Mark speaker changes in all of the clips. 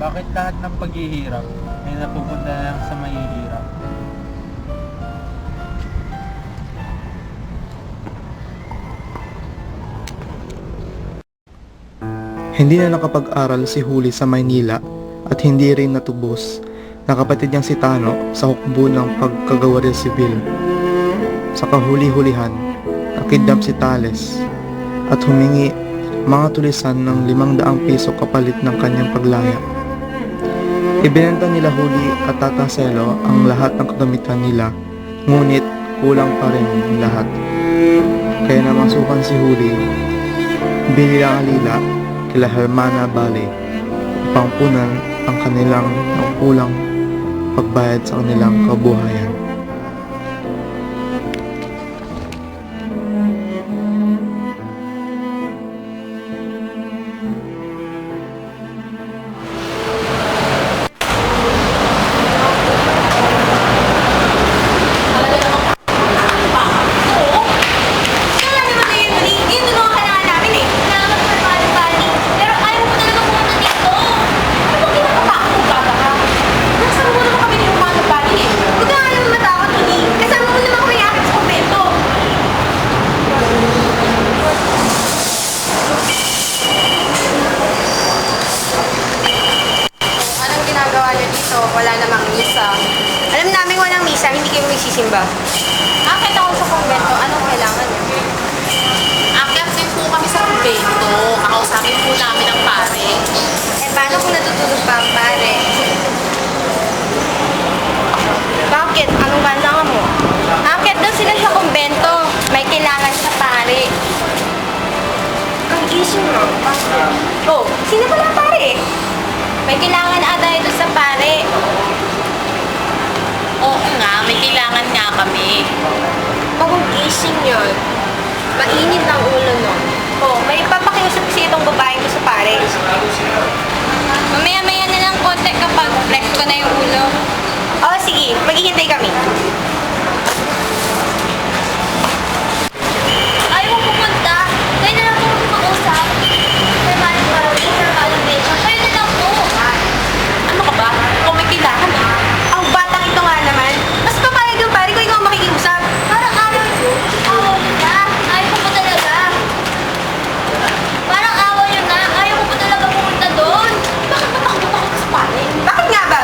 Speaker 1: Bakit lahat ng paghihirap ay napupunta na lang sa mahihirap?
Speaker 2: Hindi na nakapag-aral si Huli sa Maynila at hindi rin natubos na kapatid niyang si Tano sa hukbo ng pagkagawaril sibil. Sa kahuli-hulihan, nakidnap si Tales at humingi mga tulisan ng 500 piso kapalit ng kanyang paglaya. Ibinenta nila Huli at Tata Selo ang lahat ng kagamitan nila, ngunit kulang pa rin lahat. Kaya namasukan si Huli, binilang alila kila Hermana Valley upang punan ang kanilang kulang pagbayad sa kanilang kabuhayan.
Speaker 3: Wala namang misa. Alam namin walang misa, hindi kayo magsisimba. Akit ako sa kumbento, anong kailangan niyo?
Speaker 4: Akit din po kami sa kumbento. Kakausapin po namin ang pare.
Speaker 3: Eh, paano kung natutulog pa ang pare? Bakit? Anong banda ka mo? Akit daw sila sa kumbento. May kailangan sa pare. Ang issue mo? Oh, sino pala ang pare? May kailangan ata ito sa pare.
Speaker 4: Oo nga, may kailangan nga kami.
Speaker 3: Bagong gising yun. Mainit ang ulo nun. Oh, may papakiusap kasi itong babae ko sa pare.
Speaker 4: Mamaya-maya na lang konti kapag fresh ko na yung ulo.
Speaker 3: Oh, sige. Maghihintay kami.
Speaker 4: Ayaw mo pupunta. Kayo na lang po mag-usap. Kaya maling parawin sa validation. Kayo na lang po. Ano ka ba? Kung may kailangan eh.
Speaker 3: Ang batang ito nga naman. Mas papayag yung pare ko, ikaw ang makikiusap.
Speaker 4: Parang ayaw nyo. Ayaw nyo na. Ayaw ko po talaga. Parang ayaw nyo na. Ayaw ko po talaga pumunta doon. Bakit matakot ako sa pare?
Speaker 3: Bakit nga ba?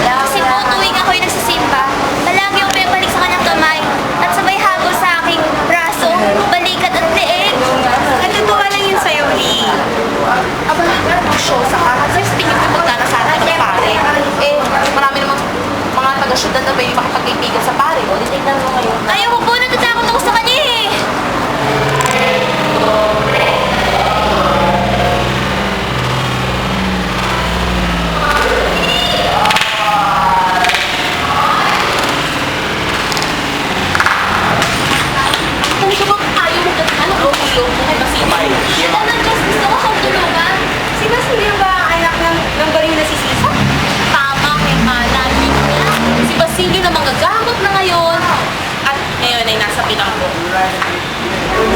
Speaker 4: Kasi po tuwing ako'y nagsisimba, palagi yung pinabalik sa kanyang kamay at sabay habol sa aking braso, balikat at leeg.
Speaker 3: Natutuwa lang yun sa'yo, Lee.
Speaker 4: Aba, mag-show sa ka. Kasi sa tingin ko magkakasana ka ng pare. Eh, marami namang mga taga-syudad na may makipagkaibigan sa pare. O, di tignan mo ngayon. Ayaw ko po, natatakot ako sa kanya eh. Kung ito bang ayaw mo ganyan, ano ulo mo? May basilyo. Ano, Diyos, gusto ko kang tulungan.
Speaker 3: Si Basilio ba ang anak ng galing na si Sisa?
Speaker 4: Tama, may malalim niya. Si Basilio na magagamot na ngayon. At ngayon ay nasa bilanggo.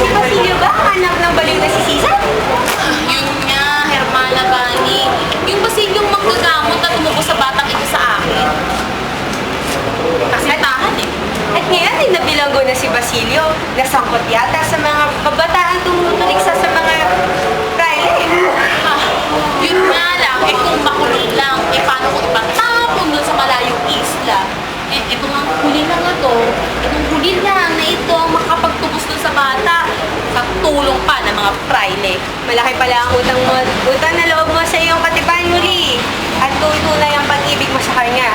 Speaker 3: Si Basilio ba ang anak ng baliw na si Sisa?
Speaker 4: Yun nga, Hermana Bani. Yung Basilio magagamot na tumuko sa batang ito sa akin. Kasi tahan eh.
Speaker 3: At ngayon ay nabilanggo na si Basilio. Nasangkot yata sa mga kabataan tumutuliksa sa mga praile.
Speaker 4: Ah, yun nga lang, eh kung makulong lang, eh paano kung ipatapon dun sa malayong isla? Eh, ito nga huli na nga to. Itong huli lang na ito ang makapagtubos dun sa bata sa tulong pa ng mga praile.
Speaker 3: Malaki pala ang utang na loob mo sa iyong katibayan, Yuli. At tunay ang pag-ibig mo sa kanya.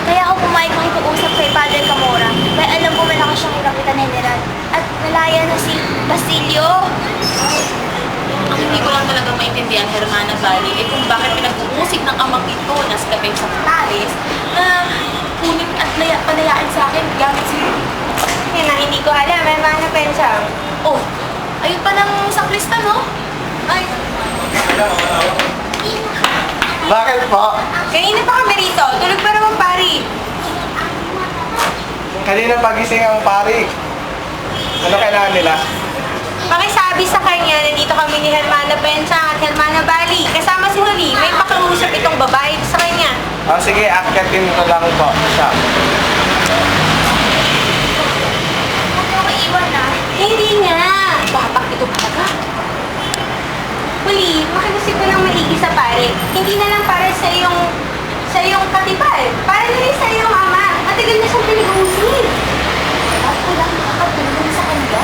Speaker 5: Kaya ako pumayag makipag-usap kay Padre Camora. Kaya alam ko malaki siyang ilapitan ni General. At nalaya na si Basilio.
Speaker 4: Ang hindi ko lang talaga maintindihan, Hermana Valley, eh kung bakit pinag-uusig ng amang ito na si Capeng Sactares na kunin at palayain sa akin gamit si...
Speaker 3: Yan ang hindi ko alam. May mga pensang.
Speaker 4: Oh, ayun pa ng sakrista, no? Ay,
Speaker 6: Bakit po?
Speaker 3: Kanina pa kami rito. Tulog pa naman, pari.
Speaker 6: Kanina pagising ang pari. Ano kailangan nila?
Speaker 3: Pakisabi sa kanya, nandito kami ni Hermana Benchang at Hermana Bali. Kasama si Huli, may pakiusap itong babae sa kanya.
Speaker 6: Sige, akyatin ko lang po siya.
Speaker 5: Huwag mo maiwan na.
Speaker 3: Hindi nga.
Speaker 4: Bapak ito talaga.
Speaker 3: Huli, makiusap ko ng maigi sa pare. Hindi na lang para sa iyong katipan. Para na rin sa iyong ama. Matagal na siyang pinag-uusip.
Speaker 5: At walang makakatulong sa kanya.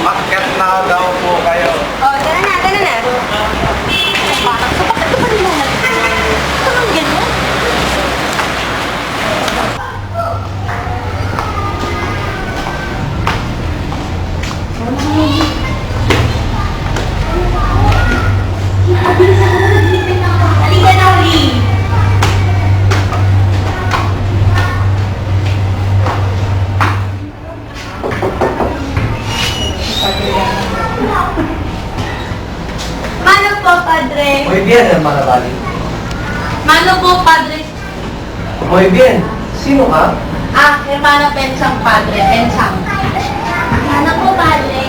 Speaker 6: Akyat na daw po kayo.
Speaker 3: Oh, tara na, tara na.
Speaker 4: Parang sa bakit ka pa nila Parang gano'n?
Speaker 3: Halika na, Huli. Mano po, Padre?
Speaker 6: Muy bien, hermana Bali.
Speaker 4: Mano po, Padre?
Speaker 6: Muy bien. Sino ka?
Speaker 4: Hermana Pensang, Padre. Pensang.
Speaker 5: Ano po, padre?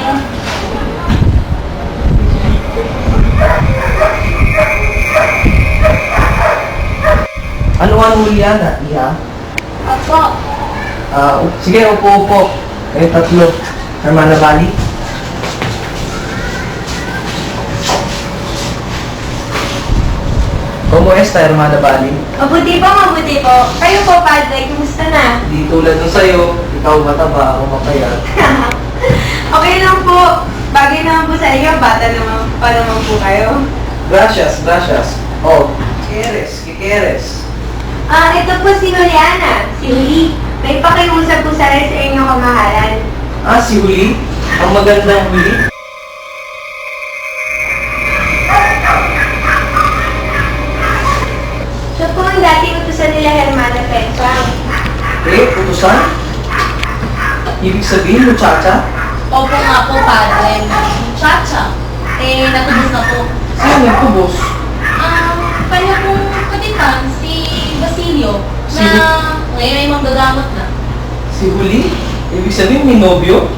Speaker 6: Ano ang Juliana, iha?
Speaker 5: Opo.
Speaker 6: Sige, upo. Kayo tatlo. Hermana Bali. ¿Cómo está, hermana Bali?
Speaker 3: Mabuti po, mabuti po. Kayo po, Padre, kumusta na?
Speaker 6: Di tulad ng sa'yo, ikaw mataba, ako mapayat.
Speaker 3: Okay lang po. Bagay naman po sa inyo, bata naman pa naman po kayo.
Speaker 6: Gracias. Oh, ¿qué quieres?
Speaker 3: Ito po si Juliana, si Huli. May pakiusap po sa inyong kamahalan.
Speaker 6: Si Huli? Ang magandang Huli?
Speaker 3: Siya po ang dating utusan nila Hermana Pensang.
Speaker 6: Utusan? Ibig sabihin, muchacha?
Speaker 4: Opo nga po, Padre. Chacha. Natubos na po.
Speaker 6: Sino nagtubos?
Speaker 4: Kanya pong katipan, si Basilio,
Speaker 6: Sino?
Speaker 4: na ngayon ay manggagamot na.
Speaker 6: Si Huli? Ibig sabihin, may nobyo?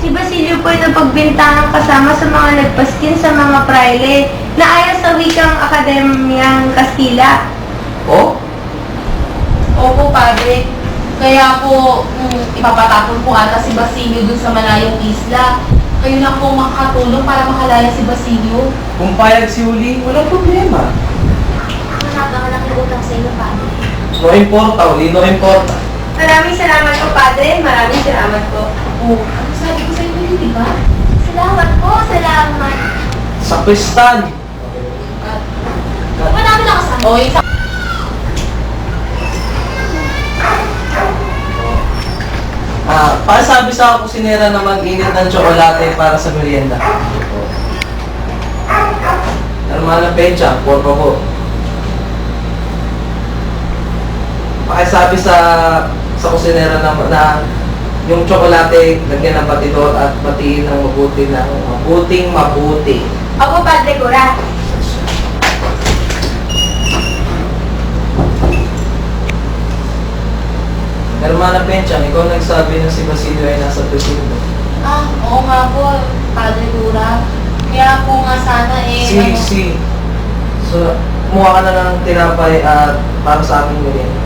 Speaker 3: Si Basilio po ay napagbintangang kasama sa mga nagpaskin sa mga praile na ayon sa wikang Akademiyang Kastila.
Speaker 6: Oh?
Speaker 4: Opo, Padre. Kaya po, ipapatapon po ata si Basilio dun sa malayong isla. Kayo na po makakatulong para makalaya si Basilio.
Speaker 6: Kung payag si Huli, walang problema.
Speaker 5: Napakalaking utang sa iyo, padre.
Speaker 6: No importa, Huli, no importa.
Speaker 3: Maraming salamat po, Padre. Maraming salamat po.
Speaker 4: Oh, ano sabi ko sa inyo, di ba?
Speaker 5: Salamat po, salamat.
Speaker 6: Sa Kristan.
Speaker 5: Marami na kasama.
Speaker 4: Oh, yung
Speaker 6: Pasabi sa kusinera na mag-init ng tsokolate para sa merienda. Hermana Pecha, por favor. Pakisabi sa kusinera na yung tsokolate lagyan ng batidor at batiin ng mabuti.
Speaker 3: Ako, Padre Cura.
Speaker 6: Hermana Pecha, ikaw nagsabi na si Basilio ay nasa presinto.
Speaker 4: oo nga po, Padre Dura. Kaya po nga sana
Speaker 6: Si. So, kumuha ka na ng tinapay at para sa aking merienda.